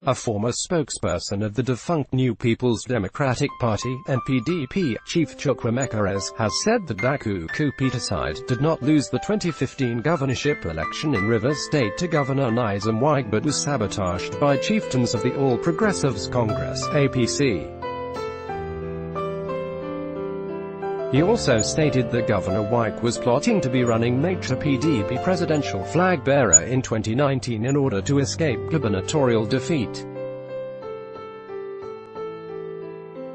a former spokesperson of the defunct New People's Democratic Party (NPDP), Chief Chukwuemeka, has said that Daku side did not lose the 2015 governorship election in Rivers State to Governor Nyesom Wike but was sabotaged by chieftains of the All Progressives Congress (APC). He also stated that Governor Wike was plotting to be running Ex-nPDP presidential flag bearer in 2019 in order to escape gubernatorial defeat.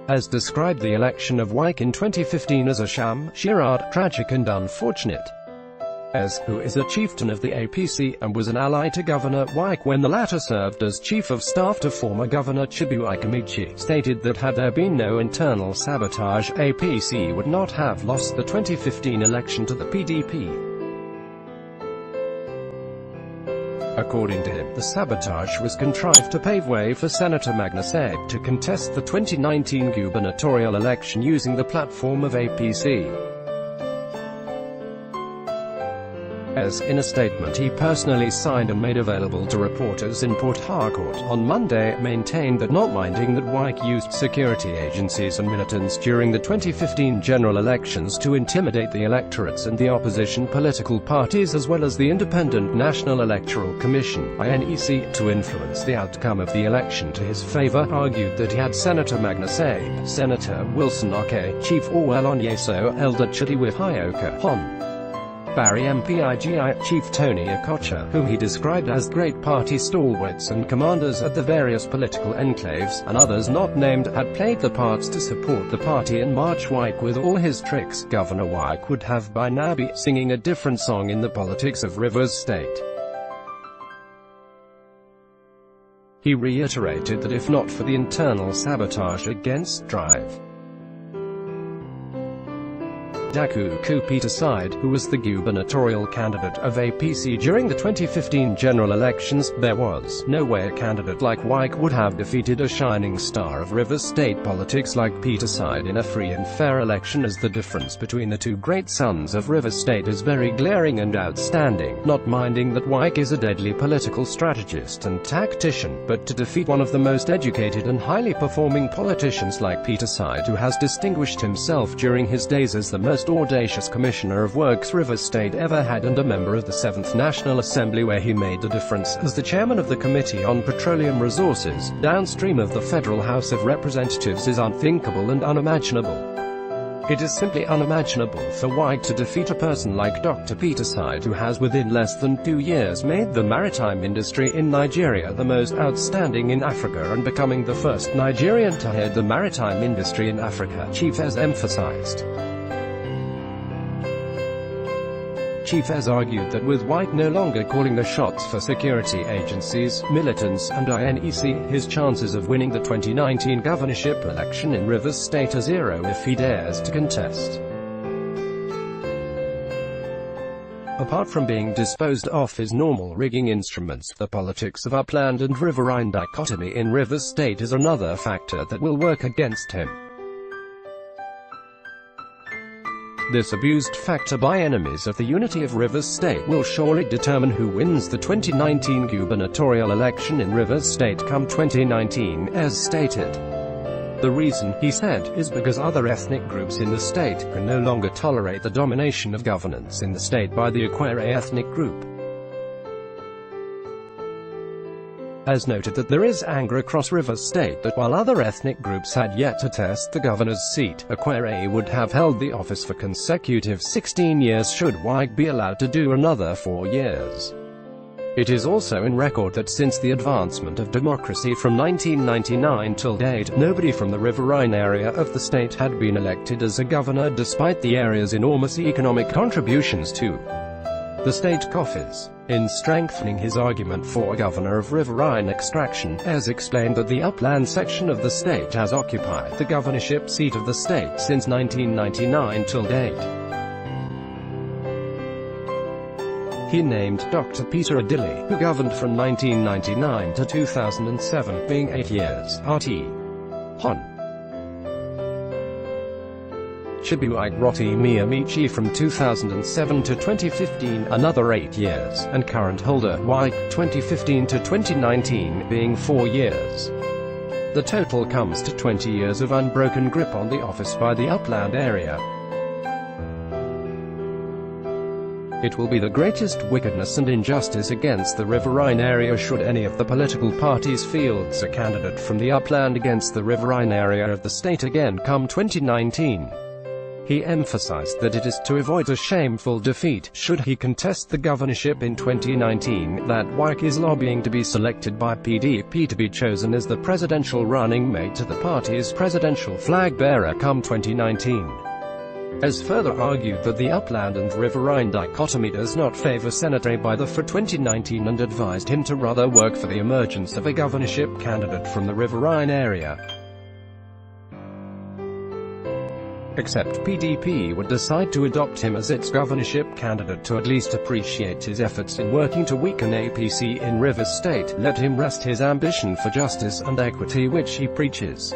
Has described the election of Wike in 2015 as a sham, charade, tragic and unfortunate. Who is a chieftain of the APC, and was an ally to Governor Wike when the latter served as Chief of Staff to former Governor Chibuike, stated that had there been no internal sabotage, APC would not have lost the 2015 election to the PDP. According to him, the sabotage was contrived to pave way for Senator Magnasabe to contest the 2019 gubernatorial election using the platform of APC. In a statement he personally signed and made available to reporters in Port Harcourt on Monday, maintained that not minding that Wike used security agencies and militants during the 2015 general elections to intimidate the electorates and the opposition political parties as well as the Independent National Electoral Commission (INEC) to influence the outcome of the election to his favor, argued that he had Senator Magnasabe, Senator Wilson Oke, Chief Orwell Onyeso, Elder Chidiwihioka, Hon. Barry MPIGI, Chief Tony Okocha, whom he described as great party stalwarts and commanders at the various political enclaves, and others not named, had played the parts to support the party and march Wike with all his tricks. Governor Wike would have by now be singing a different song in the politics of Rivers State. He reiterated that if not for the internal sabotage against Drive, Daku side, who was the gubernatorial candidate of APC during the 2015 general elections, there was no way a candidate like Wike would have defeated a shining star of Rivers State politics like side in a free and fair election, as the difference between the two great sons of Rivers State is very glaring and outstanding, not minding that Wike is a deadly political strategist and tactician, but to defeat one of the most educated and highly performing politicians like side, who has distinguished himself during his days as the most audacious Commissioner of Works Rivers State ever had and a member of the 7th National Assembly, where he made the difference as the chairman of the Committee on Petroleum Resources, downstream of the Federal House of Representatives, is unthinkable and unimaginable. It is simply unimaginable for Wike to defeat a person like Dr. side, who has within less than 2 years made the maritime industry in Nigeria the most outstanding in Africa and becoming the first Nigerian to head the maritime industry in Africa, Chief has emphasized. Chief has argued that with Wike no longer calling the shots for security agencies, militants, and INEC, his chances of winning the 2019 governorship election in Rivers State are zero if he dares to contest. Apart from being disposed of his normal rigging instruments, the politics of upland and riverine dichotomy in Rivers State is another factor that will work against him. This abused factor by enemies of the unity of Rivers State will surely determine who wins the 2019 gubernatorial election in Rivers State come 2019, as stated. The reason, he said, is because other ethnic groups in the state can no longer tolerate the domination of governance in the state by the Ekwere ethnic group. Has noted that there is anger across Rivers State that while other ethnic groups had yet to test the governor's seat, Ekwere would have held the office for consecutive 16 years should Wike be allowed to do another 4 years. It is also in record that since the advancement of democracy from 1999 till date, nobody from the riverine area of the state had been elected as a governor despite the area's enormous economic contributions to the state coffers. In strengthening his argument for governor of riverine extraction, has explained that the upland section of the state has occupied the governorship seat of the state since 1999 till date. He named Dr. Peter Adili, who governed from 1999 to 2007, being 8 years, RT. Hon. Chibuike Rotimi Amici from 2007 to 2015, another 8 years, and current holder, Wike, 2015 to 2019, being 4 years. The total comes to 20 years of unbroken grip on the office by the upland area. It will be the greatest wickedness and injustice against the riverine area should any of the political parties field a candidate from the upland against the riverine area of the state again come 2019. He emphasized that it is to avoid a shameful defeat, should he contest the governorship in 2019, that Wike is lobbying to be selected by PDP to be chosen as the presidential running mate to the party's presidential flag bearer come 2019. Has further argued that the upland and riverine dichotomy does not favor Senator Biden for 2019 and advised him to rather work for the emergence of a governorship candidate from the riverine area. Except PDP would decide to adopt him as its governorship candidate to at least appreciate his efforts in working to weaken APC in Rivers State, let him rest his ambition for justice and equity which he preaches.